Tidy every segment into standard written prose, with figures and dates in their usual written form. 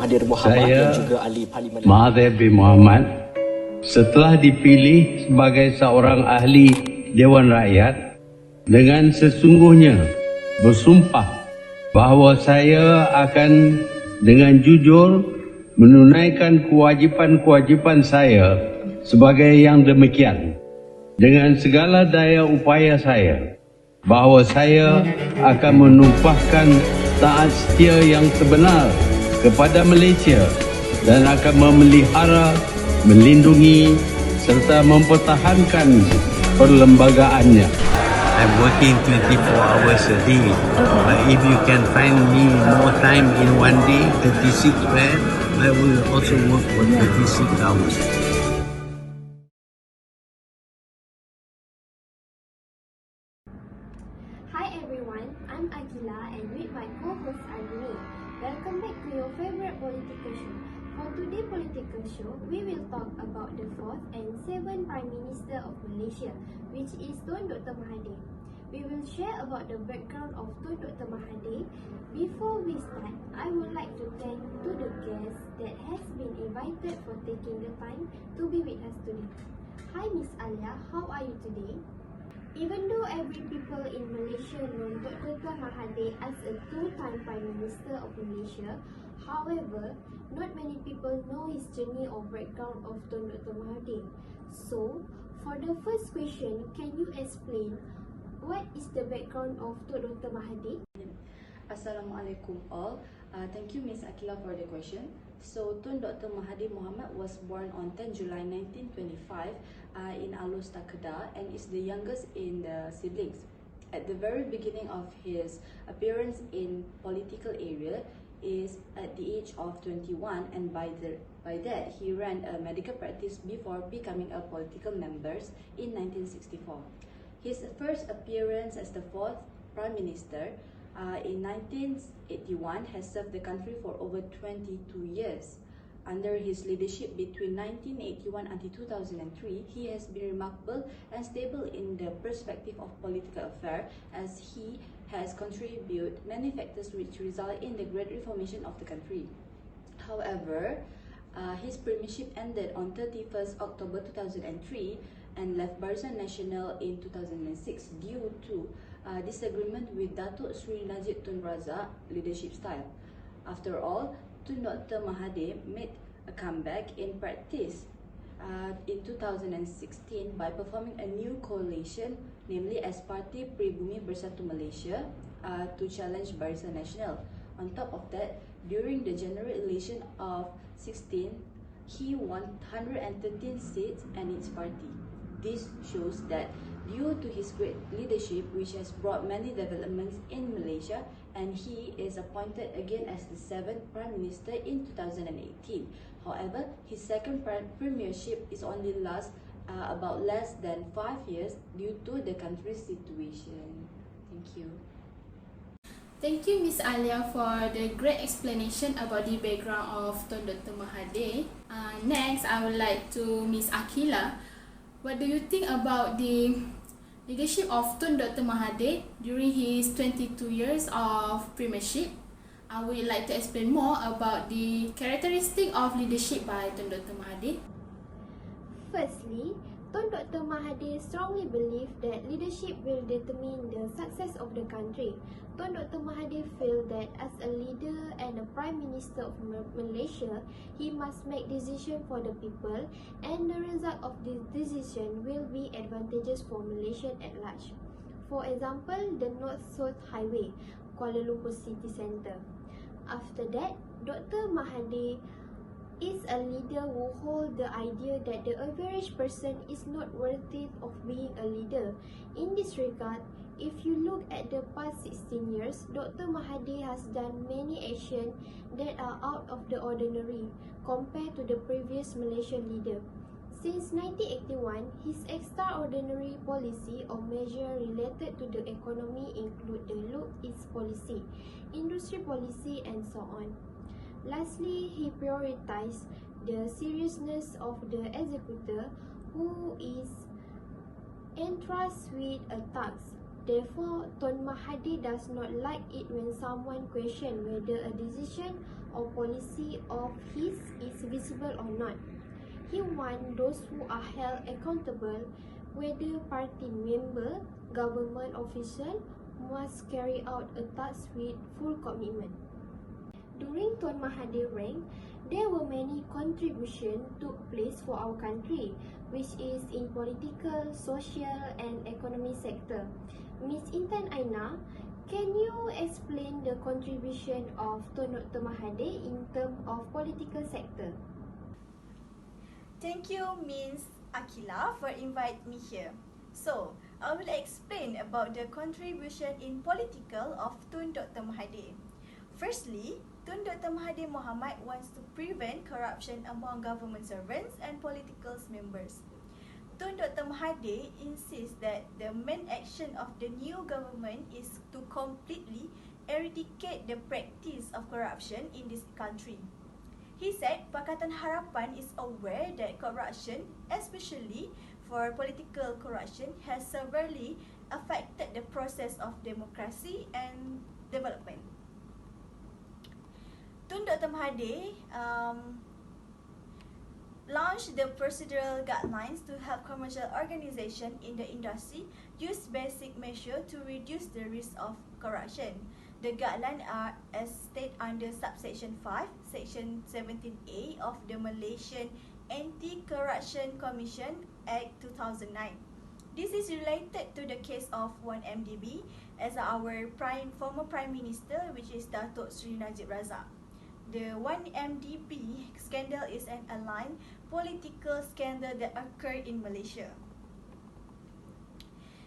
Mahathir Mohamad Saya, dan juga ahli Parlimen Mahathir bin Mohamad, setelah dipilih sebagai seorang ahli Dewan Rakyat, dengan sesungguhnya bersumpah bahawa saya akan dengan jujur menunaikan kewajipan-kewajipan saya sebagai yang demikian. Dengan segala daya upaya saya, bahawa saya akan menumpahkan taat setia yang sebenar kepada Malaysia dan akan memelihara, melindungi serta mempertahankan perlembagaannya. I'm working 24 hours a day. But if you can find me more time in one day, 36 where I will also work for 36 hours. Hi everyone, I'm AQILAH and with my co-host ARDINI. Welcome back to your favorite political show. For today's political show, we will talk about the 4th and 7th Prime Minister of Malaysia, which is Tun Dr. Mahathir. We will share about the background of Tun Dr. Mahathir. Before we start, I would like to thank to the guests that has been invited for taking the time to be with us today. Hi Miss ALYA, how are you today? Even though every people in Malaysia know Dr. Mahathir as a two-time Prime Minister of Malaysia, however, not many people know his journey or background of Dr. Mahathir. So, for the first question, can you explain what is the background of Dr. Mahathir? Assalamualaikum all. Thank you Miss Aqilah for the question. So Tun Dr. Mahathir Mohamad was born on 10 July 1925 in Alus Kedah and is the youngest in the siblings. At the very beginning of his appearance in political area is at the age of 21, and by that he ran a medical practice before becoming a political member in 1964. His first appearance as the 4th Prime Minister in 1981 has served the country for over 22 years. Under his leadership between 1981 until 2003, he has been remarkable and stable in the perspective of political affairs, as he has contributed many factors which result in the great reformation of the country. However, his premiership ended on 31st October 2003 and left Barisan Nasional in 2006 due to disagreement with Datuk Sri Najib Tun Razak leadership style. After all, Tun Dr. Mahathir made a comeback in practice in 2016 by performing a new coalition, namely as Parti Pribumi Bersatu Malaysia, to challenge Barisan Nasional. On top of that, during the general election of 16, he won 113 seats and its party. This shows that due to his great leadership, which has brought many developments in Malaysia, and he is appointed again as the 7th Prime Minister in 2018. However, his second premiership is only last about less than 5 years due to the country's situation. Thank you. Thank you, Miss ALYA, for the great explanation about the background of Tun Dr. Mahathir. Next, I would like to Miss AQILAH. What do you think about the leadership of Tun Dr. Mahathir during his 22 years of premiership? I would like to explain more about the characteristic of leadership by Tun Dr. Mahathir. Firstly, Tun Dr. Mahathir strongly believed that leadership will determine the success of the country. Tun Dr. Mahathir felt that as a leader and a Prime Minister of Malaysia, he must make decisions for the people, and the result of this decision will be advantageous for Malaysians at large. For example, the North-South Highway, Kuala Lumpur City Centre. After that, Dr. Mahathir is a leader who holds the idea that the average person is not worthy of being a leader. In this regard, if you look at the past 16 years, Dr. Mahathir has done many actions that are out of the ordinary compared to the previous Malaysian leader. Since 1981, his extraordinary policy or measure related to the economy include the Look East policy, industry policy, and so on. Lastly, he prioritized the seriousness of the executor, who is entrusted with a task Therefore, Tun Mahathir does not like it when someone questions whether a decision or policy of his is visible or not. He wants those who are held accountable, whether party member, government official, must carry out a task with full commitment. During Tun Mahathir's reign, there were many contributions took place for our country, which is in political, social and economic sector. Ms. Intan Aina, can you explain the contribution of Tun Dr. Mahathir in terms of political sector? Thank you, Ms. AQILAH, for inviting me here. So, I will explain about the contribution in political of Tun Dr. Mahathir. Firstly, Tun Dr. Mahathir Mohamad wants to prevent corruption among government servants and political members. Tun Dr. Mahathir insists that the main action of the new government is to completely eradicate the practice of corruption in this country. He said Pakatan Harapan is aware that corruption, especially for political corruption, has severely affected the process of democracy and development. Tun Dr. Mahathir launched the procedural guidelines to help commercial organizations in the industry use basic measures to reduce the risk of corruption. The guidelines are as stated under subsection 5, section 17A of the Malaysian Anti-Corruption Commission Act 2009. This is related to the case of 1MDB as our former Prime Minister, which is Datuk Sri Najib Razak. The 1MDB scandal is an aligned political scandal that occurred in Malaysia.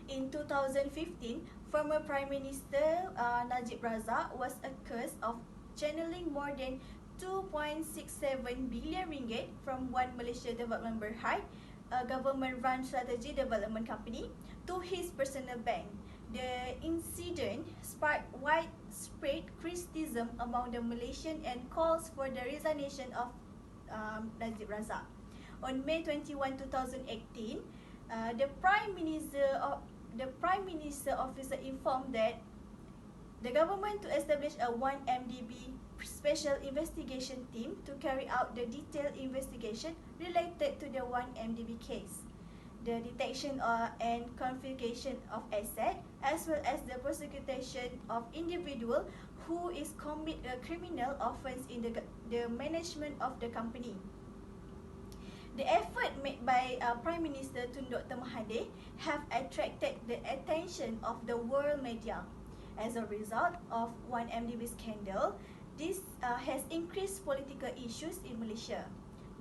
In 2015, former Prime Minister Najib Razak was accused of channeling more than 2.67 billion ringgit from One Malaysia Development Berhad, a government-run strategy development company, to his personal bank. The incident sparked widespread criticism among the Malaysian and calls for the resignation of Najib Razak. On May 21, 2018, the Prime Minister officer informed that the government to establish a 1MDB special investigation team to carry out the detailed investigation related to the 1MDB case, the detection and confiscation of assets, as well as the prosecution of individual who is commit a criminal offence in the management of the company. The effort made by Prime Minister Tun Dr. Mahathir have attracted the attention of the world media. As a result of 1MDB scandal, this has increased political issues in Malaysia.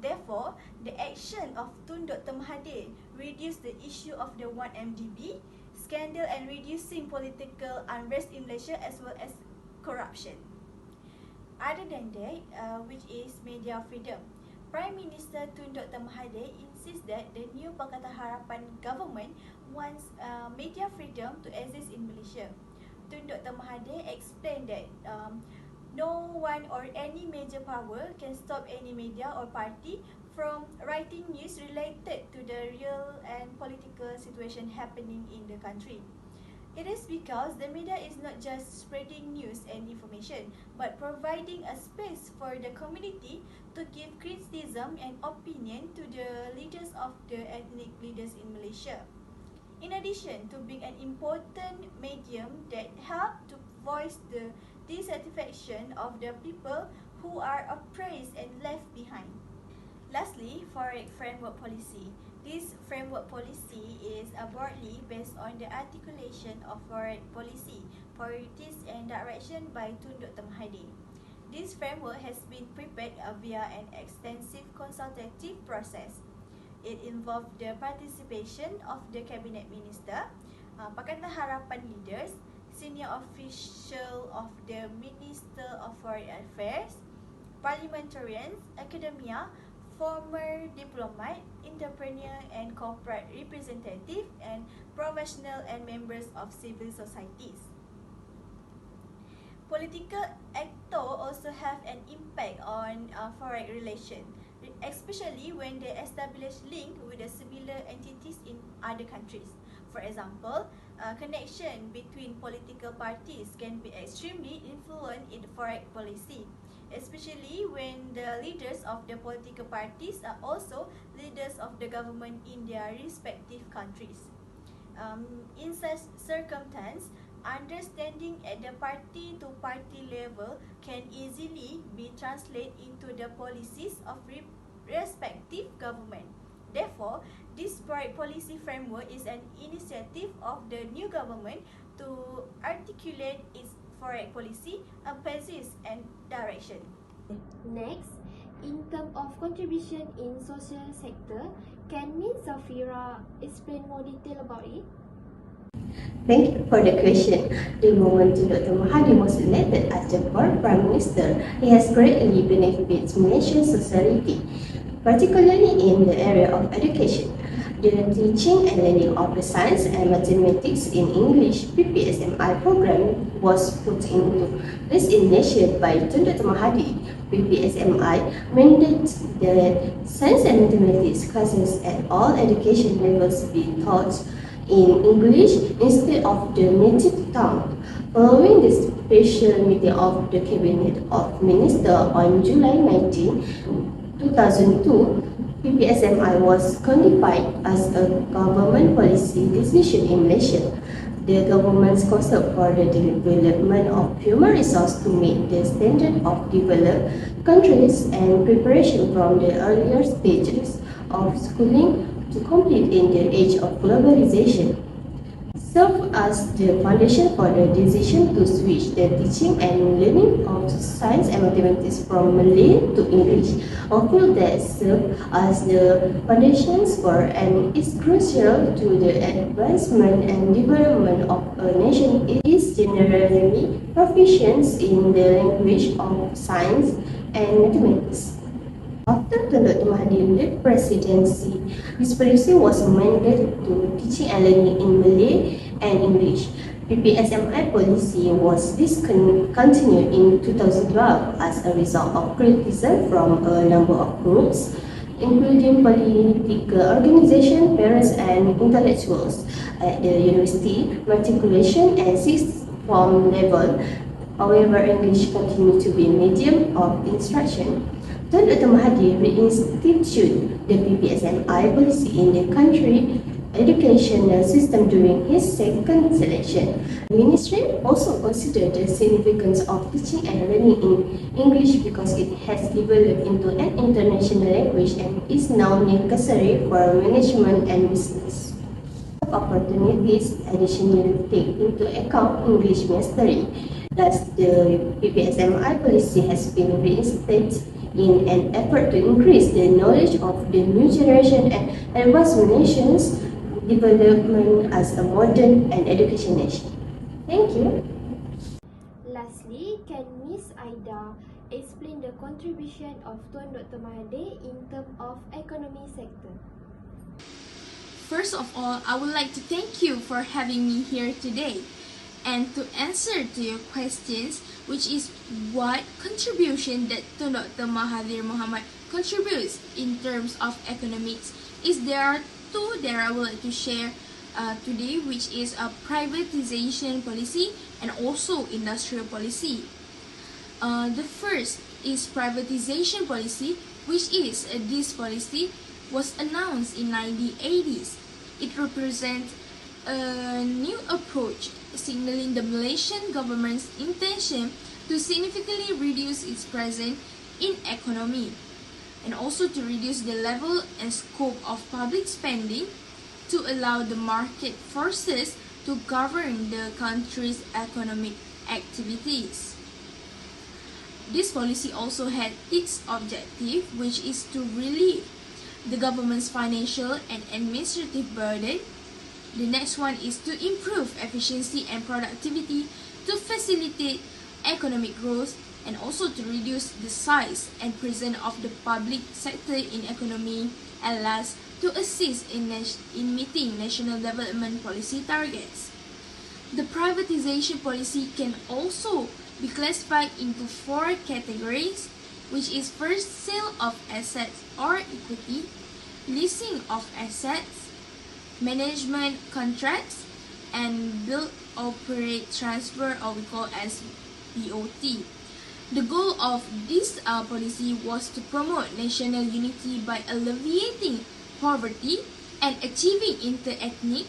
Therefore, the action of Tun Dr. Mahathir reduced the issue of the 1MDB scandal and reducing political unrest in Malaysia as well as corruption. Other than that, which is media freedom, Prime Minister Tun Dr. Mahathir insists that the new Pakatan Harapan government wants media freedom to exist in Malaysia. Tun Dr. Mahathir explained that no one or any major power can stop any media or party from writing news related to the real and political situation happening in the country. It is because the media is not just spreading news and information, but providing a space for the community to give criticism and opinion to the leaders of the ethnic leaders in Malaysia. In addition to being an important medium that help to voice the dissatisfaction of the people who are oppressed and left behind. Lastly, Forex Framework Policy. This framework policy is broadly based on the articulation of foreign policy, priorities and direction by Tun Dr. Mahathir. This framework has been prepared via an extensive consultative process. It involved the participation of the Cabinet Minister, Pakatan Harapan leaders, senior official of the Minister of Foreign Affairs, parliamentarians, academia, former diplomat, entrepreneur and corporate representative, and professional and members of civil societies. Political actors also have an impact on foreign relations, especially when they establish link with the similar entities in other countries. For example, connection between political parties can be extremely influent in foreign policy, especially when the leaders of the political parties are also leaders of the government in their respective countries. In such circumstance, understanding at the party-to-party level can easily be translated into the policies of respective government. Therefore, this foreign policy framework is an initiative of the new government to articulate its foreign policy, emphasis and direction. Next, in terms of contribution in social sector, can Ms. ZAFIRAH explain more detail about it? Thank you for the question. The moment Dr. Mahathir was elected as the fourth Prime Minister, he has greatly benefited Malaysian society, particularly in the area of education. The teaching and learning of the science and mathematics in English PPSMI program was put into place in Malaysia by Dr. Mahathir. PPSMI mandates that science and mathematics classes at all education levels be taught in English instead of the native tongue. Following the special meeting of the Cabinet of Ministers on July 19, 2002, PPSMI was codified as a government policy decision in Malaysia. The government's concept for the development of human resources to meet the standard of developed countries and preparation from the earlier stages of schooling to complete in the age of globalization serve as the foundation for the decision to switch the teaching and learning of science and mathematics from Malay to English. A field that serves as the foundations for and is crucial to the advancement and development of a nation. It is generally proficient in the language of science and mathematics. After Dr. Mahathir led presidency, this policy was amended to teaching and learning in Malay and English. PPSMI policy was discontinued in 2012 as a result of criticism from a number of groups, including political organizations, parents and intellectuals at the university, matriculation and sixth form level. However, English continued to be a medium of instruction. Dr. Mahathir reinstituted the PPSMI policy in the country educational system during his second selection. The ministry also considered the significance of teaching and learning in English because it has developed into an international language and is now necessary for management and business. Opportunities additionally take into account English mastery. Thus, the PPSMI policy has been reinstated in an effort to increase the knowledge of the new generation and advance the nation's development as a modern and education nation. Thank you. Lastly, can Ms. Aida explain the contribution of Tuan Dr. Mahathir in terms of economy sector? First of all, I would like to thank you for having me here today. And to answer to your questions, which is what contribution that Dr. Mahathir Mohamad contributes in terms of economics, is there are two that I would like to share today, which is a privatization policy and also industrial policy. The first is privatization policy, which is this policy was announced in 1980s. It represents a new approach signaling the Malaysian government's intention to significantly reduce its presence in economy and also to reduce the level and scope of public spending to allow the market forces to govern the country's economic activities. This policy also had its objective, which is to relieve the government's financial and administrative burden. The next one is to improve efficiency and productivity to facilitate economic growth and also to reduce the size and presence of the public sector in economy, and last, to assist in meeting national development policy targets. The privatization policy can also be classified into four categories, which is first, sale of assets or equity, leasing of assets, management contracts, and build, operate, transfer, or we call as BOT. The goal of this policy was to promote national unity by alleviating poverty and achieving inter-ethnic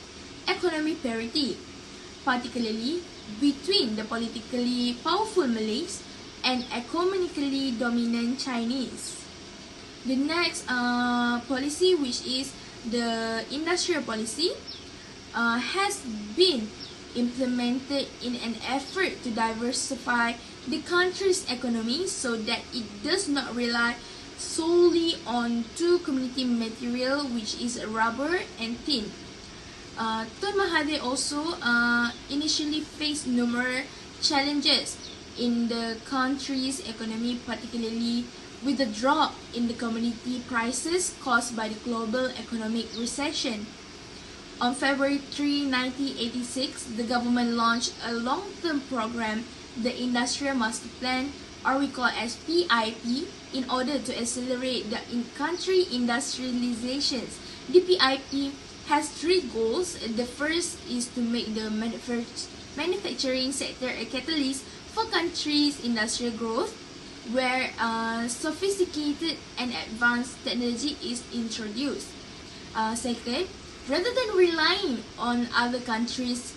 economic parity, particularly between the politically powerful Malays and economically dominant Chinese. The next policy, which is the industrial policy, has been implemented in an effort to diversify the country's economy so that it does not rely solely on two commodity material, which is rubber and tin. Tun Mahathir also initially faced numerous challenges in the country's economy, particularly with the drop in the commodity prices caused by the global economic recession. On February 3, 1986, the government launched a long-term program, the Industrial Master Plan, or we call as PIP, in order to accelerate the in-country industrializations. The PIP has three goals. The first is to make the manufacturing sector a catalyst for country's industrial growth, where sophisticated and advanced technology is introduced. Second, rather than relying on other countries,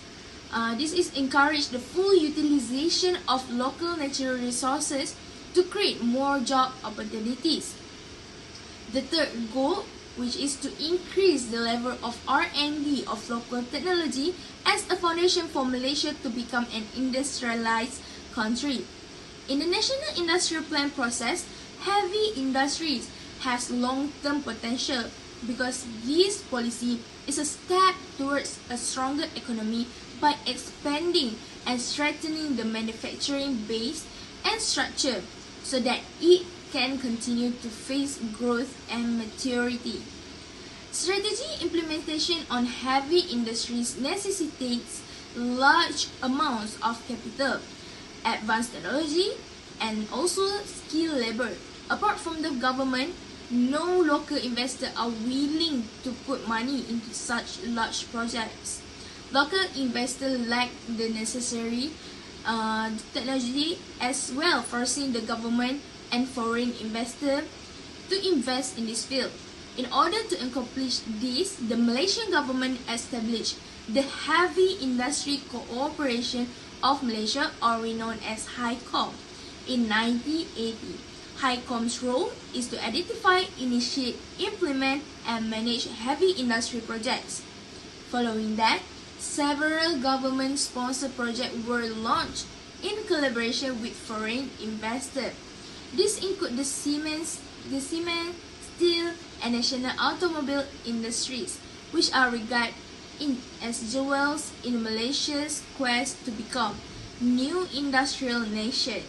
this is encourage the full utilization of local natural resources to create more job opportunities. The third goal, which is to increase the level of R&D of local technology as a foundation for Malaysia to become an industrialized country. In the National Industrial Plan process, heavy industries has long-term potential because this policy is a step towards a stronger economy by expanding and strengthening the manufacturing base and structure so that it can continue to face growth and maturity. Strategy implementation on heavy industries necessitates large amounts of capital, advanced technology, and also skilled labor. Apart from the government, no local investors are willing to put money into such large projects. Local investors lack the necessary technology as well, forcing the government and foreign investors to invest in this field. In order to accomplish this, the Malaysian government established the Heavy Industry Cooperation of Malaysia, or known as HICOM, in 1980. HICOM's role is to identify, initiate, implement, and manage heavy industry projects. Following that, several government-sponsored projects were launched in collaboration with foreign investors. These include the cement, steel, and national automobile industries, which are regarded as jewels in Malaysia's quest to become new industrial nation.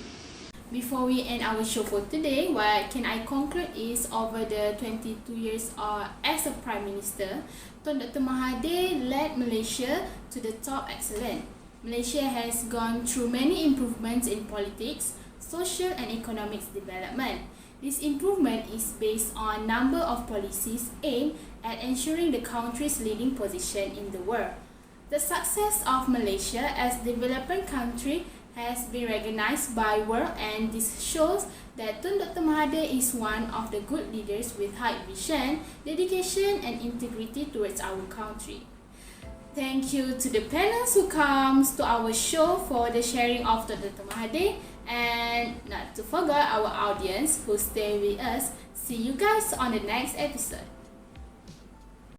Before we end our show for today, what can I conclude is over the 22 years as a Prime Minister, Tun Dr. Mahathir led Malaysia to the top excellence. Malaysia has gone through many improvements in politics, social and economic development. This improvement is based on a number of policies aimed at ensuring the country's leading position in the world. The success of Malaysia as a developing country has been recognized by world, and this shows that Tun Dr. Mahathir is one of the good leaders with high vision, dedication and integrity towards our country. Thank you to the panelists who comes to our show for the sharing of Tun Dr. Mahathir, and not to forget our audience who stay with us. See you guys on the next episode.